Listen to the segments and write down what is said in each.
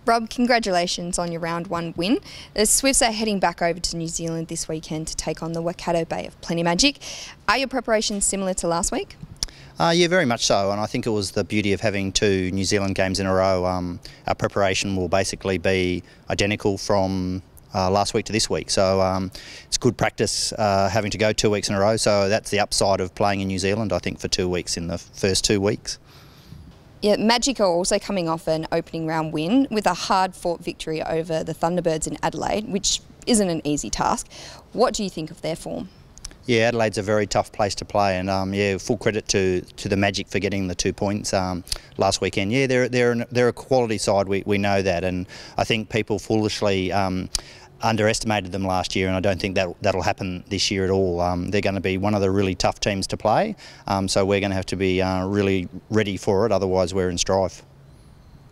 Rob, congratulations on your round one win. The Swifts are heading back over to New Zealand this weekend to take on the Waikato Bay of Plenty Magic. Are your preparations similar to last week? Yeah, very much so, and I think it was the beauty of having two New Zealand games in a row. Our preparation will basically be identical from last week to this week, so it's good practice having to go 2 weeks in a row, so that's the upside of playing in New Zealand, I think, for 2 weeks in the first 2 weeks. Yeah, Magic are also coming off an opening round win with a hard-fought victory over the Thunderbirds in Adelaide, which isn't an easy task. What do you think of their form? Yeah, Adelaide's a very tough place to play, and yeah, full credit to the Magic for getting the 2 points last weekend. Yeah, they're a quality side. We know that, and I think people foolishly underestimated them last year, and I don't think that'll happen this year at all. They're going to be one of the really tough teams to play, so we're going to have to be really ready for it. Otherwise, we're in strife.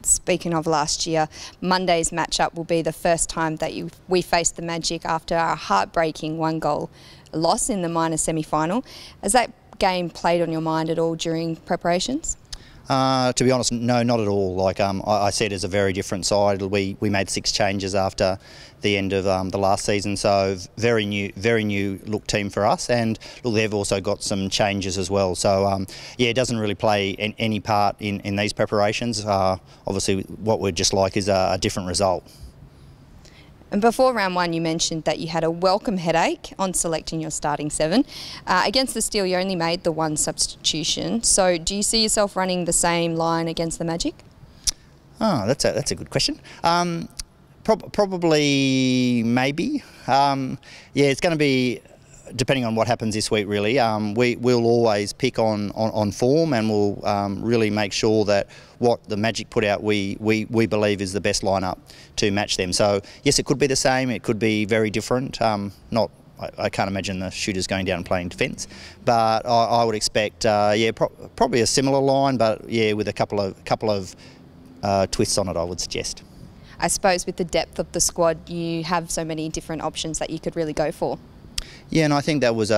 Speaking of last year, Monday's matchup will be the first time that we faced the Magic after our heartbreaking 1-goal loss in the minor semi-final. Has that game played on your mind at all during preparations? To be honest, no, not at all. Like I said, it's a very different side. We made 6 changes after the end of the last season, so very new look team for us. And look, they've also got some changes as well. So yeah, it doesn't really play any part in these preparations. Obviously, what we'd just like is a different result. And before round one, you mentioned that you had a welcome headache on selecting your starting 7. Against the Steel, you only made the 1 substitution. So do you see yourself running the same line against the Magic? Oh, that's a good question. Probably, maybe. Yeah, it's going to be depending on what happens this week, really. We'll always pick on form, and we'll really make sure that what the Magic put out we believe is the best lineup to match them. So yes, it could be the same, it could be very different. I can't imagine the shooters going down and playing defence, but I would expect yeah, probably a similar line, but yeah, with a couple of twists on it, I would suggest. I suppose with the depth of the squad, you have so many different options that you could really go for. Yeah, and I think that was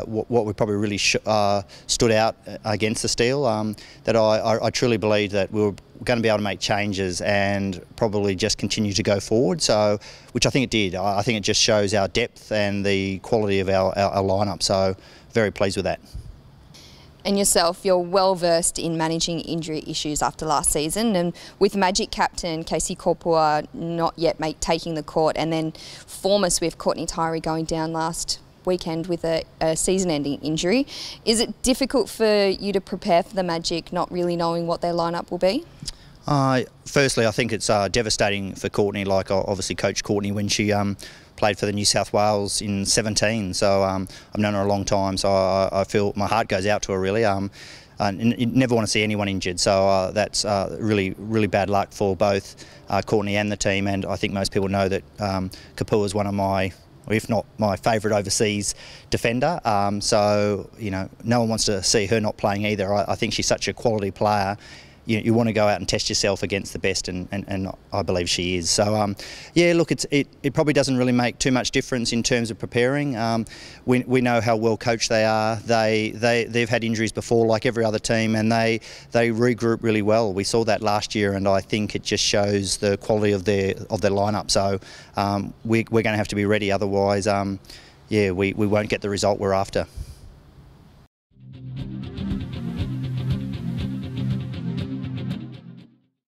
what we probably really stood out against the Steel, that I truly believe that we were going to be able to make changes and probably just continue to go forward, so which I think it did. I think it just shows our depth and the quality of our lineup, so very pleased with that. And yourself, you're well versed in managing injury issues after last season, and with Magic captain Casey Korpua not yet taking the court, and then former Swift Courtney Tyree going down last weekend with a season-ending injury, is it difficult for you to prepare for the Magic, not really knowing what their lineup will be? Firstly, I think it's devastating for Courtney. Like, obviously coached Courtney when she played for the New South Wales in 17, so I've known her a long time, so I feel my heart goes out to her, really. You never want to see anyone injured, so that's really bad luck for both Courtney and the team, and I think most people know that Kapua is one of my, if not my favourite overseas defender, so you know, no one wants to see her not playing either. I think she's such a quality player. You want to go out and test yourself against the best, and I believe she is. So yeah, look, it probably doesn't really make too much difference in terms of preparing. We know how well coached they are. They've had injuries before, like every other team, and they regroup really well. We saw that last year, and I think it just shows the quality of their lineup. So we're going to have to be ready, otherwise, yeah, we won't get the result we're after.